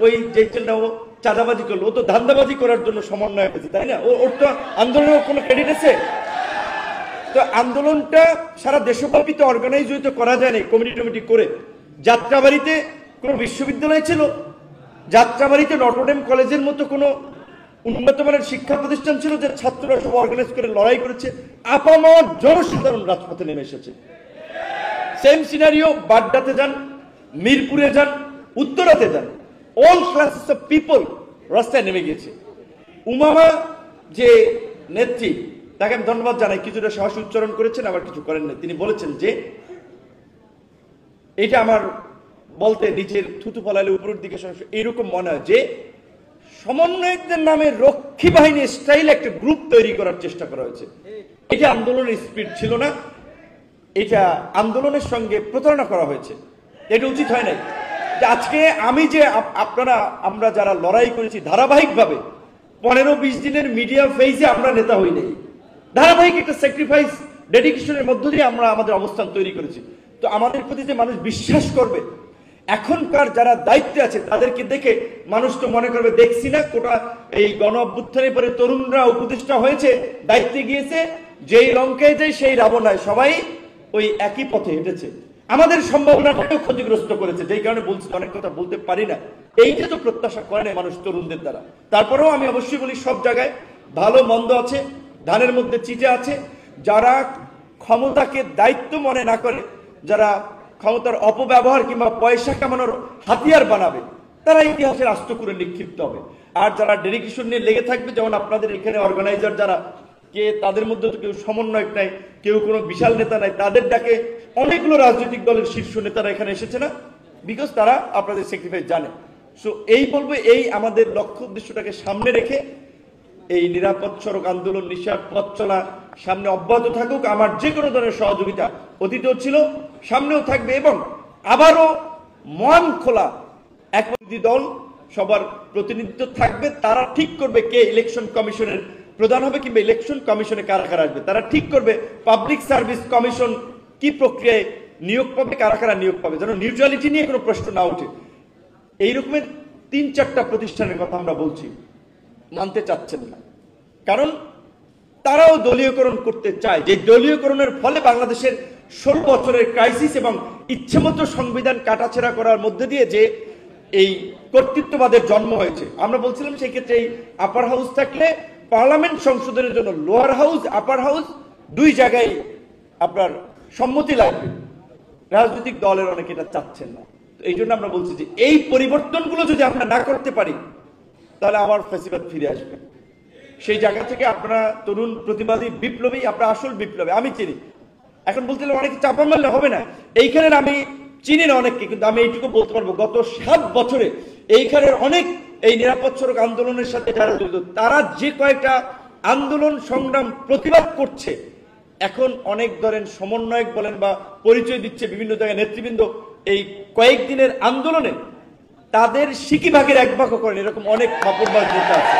ওই যে ছেলেটা ও চাঁদাবাজি করলো, ও তো ধান্দাবাজি করার জন্য সমন্বয় হয়েছে, তাই না? ওর তো আন্দোলনের কোনো ক্রেডিট আছে? তো আন্দোলনটা সারা দেশব্যাপী তো অর্গানাইজ হইতে করা যায় না কমিটি করে। যাত্রাবাড়িতে কোনো বিশ্ববিদ্যালয় ছিল? যাত্রাবাড়িতে নটরডেম কলেজের মতো কোনো উন্নত মানের শিক্ষা প্রতিষ্ঠান ছিল যে ছাত্ররা সব অর্গানাইজ করে লড়াই করেছে? আপামর জনসাধারণ রাজপথে নেমে এসেছে। সেম সিনারিও বাড্ডাতে যান, মিরপুরে যান, উত্তরাতে যান, অল ক্লাসেস অফ পিপল রাস্তায় নেমে গিয়েছে। উমামা যে নেত্রী, তাকে আমি ধন্যবাদ জানাই, কিছুটা সাহস উচ্চারণ করেছেন, আবার কিছু করেন না। তিনি বলেছেন যে এটা আমার বলতে নিজের থুতু ফলালে উপরের দিকে এইরকম মনে হয় যে সমন্বয়কদের নামে রক্ষী বাহিনী স্টাইল একটা গ্রুপ তৈরি করার চেষ্টা করা হয়েছে। এটা আন্দোলনের স্পিরিট ছিল না, এটা আন্দোলনের সঙ্গে প্রতারণা করা হয়েছে। এটা উচিত হয় নাই। আজকে আমি যে আমরা যারা লড়াই করেছি ধারাবাহিকভাবে 15-20 দিনের মিডিয়া ফেজে আমরা নেতা হই নাই, ধারাবাহিক একটা স্যাক্রিফাইস ডেডিকেশনের মধ্য দিয়ে আমরা আমাদের অবস্থান তৈরি করেছি। তো আমাদের প্রতি যে মানুষ বিশ্বাস করবে, এখনকার যারা দায়িত্বে আছে তাদেরকে দেখে মানুষ তো মনে করবে দেখছি না কোটা এই গণ অভ্যুত্থানের পরে তরুণরা উপদেষ্টা হয়েছে, দায়িত্বে গিয়েছে, যেই লঙ্কায় যায় সেই রাবণায়, সবাই ওই একই পথে হেঁটেছে, আমাদের সম্ভাবনাটাকেও ক্ষতিগ্রস্ত করেছে। যেই কারণে বলছি অনেক কথা বলতে পারি না। এইটা তো প্রত্যাশা করে না মানুষ তরুণদের দ্বারা। তারপরেও আমি অবশ্যই বলি সব জায়গায় ভালো মন্দ আছে, ধানের মধ্যে চিটে আছে। যারা ক্ষমতাকে দায়িত্ব মনে না করে, যারা ক্ষমতার অপব্যবহার কিংবা পয়সা কামানোর হাতিয়ার বানাবে, তারা ইতিহাসের আস্ত করে নিক্ষিপ্ত হবে। আর যারা ডেডিকেশন নিয়ে লেগে থাকবে, যেমন আপনাদের এখানে অর্গানাইজার যারা, কে তাদের মধ্যে তো কেউ সমন্বয়ক নাই, কেউ কোনো বিশাল নেতা নাই, তাদের ডাকে অনেকগুলো রাজনৈতিক দলের শীর্ষ নেতারা এখানে এসেছে না, বিকজ তারা আপনাদের স্যাক্রিফাইস জানে। সো এই বলবো, এই আমাদের লক্ষ্য উদ্দেশ্যটাকে সামনে রেখে এই নিরাপদ সড়ক আন্দোলন, নিঃস্বার্থ পথ চলা সামনে অব্যাহত থাকুক। আমার যে কোনো ধরনের সহযোগিতা অতীতেও ছিল, সামনেও থাকবে, এবং আবারও মন খোলা একটি দল, সবার প্রতিনিধিত্ব থাকবে। তারা ঠিক করবে কে ইলেকশন কমিশনের প্রধান হবে কিংবা ইলেকশন কমিশনে কারা কারা আসবে। তারা ঠিক করবে পাবলিক সার্ভিস কমিশন কি প্রক্রিয়ায় নিয়োগ পাবে, কারা কারা নিয়োগ পাবে, যেন নিউট্রালিটি নিয়ে কোনো প্রশ্ন না ওঠে। এই রকমের 3-4টা প্রতিষ্ঠানের কথা আমরা বলছি, মানতে চাচ্ছেন না, কারণ তারাও দলীয়করণ করতে চায়। যে দলীয়করণের ফলে বাংলাদেশের 16 বছরের ক্রাইসিস এবং ইচ্ছেমতো সংবিধান কাটাছেড়া করার মধ্যে দিয়ে যে এই কর্তৃত্ববাদের জন্ম হয়েছে। আমরা বলছিলাম সেই ক্ষেত্রে এই আপার হাউস থাকলে পার্লামেন্ট সংশোধনের জন্য লোয়ার হাউস, আপার হাউস দুই জায়গায় আপনার সম্মতি লাগবে। রাজনৈতিক দলের অনেকে এটা চাচ্ছেন না। এই জন্য আমরা বলছি যে এই পরিবর্তনগুলো যদি আমরা না করতে পারি, তাহলে আবার ফ্যাসিবাদ ফিরে আসবে। সেই জায়গা থেকে আপনারা তরুণ প্রতিবাদী বিপ্লবী, আপনারা আসল বিপ্লবী আমি চিনি। এখন বলতে অনেকে চাপা মারলে হবে না, এইখানের আমি চিনি না অনেককে, কিন্তু আমি এইটুকু বলতে পারবো গত 7 বছরে এইখানের অনেক এই নিরাপদ সড়ক আন্দোলনের সাথে যারা জড়িত, তারা যে কয়েকটা আন্দোলন সংগ্রাম প্রতিবাদ করছে, এখন অনেক ধরেন সমন্বয়ক বলেন বা পরিচয় দিচ্ছে বিভিন্ন জায়গায় নেতৃবৃন্দ, এই কয়েকদিনের আন্দোলনে তাদের সিকি ভাগের 1 ভাগও করেন, এরকম অনেক খবরবাজ নেতা আছে।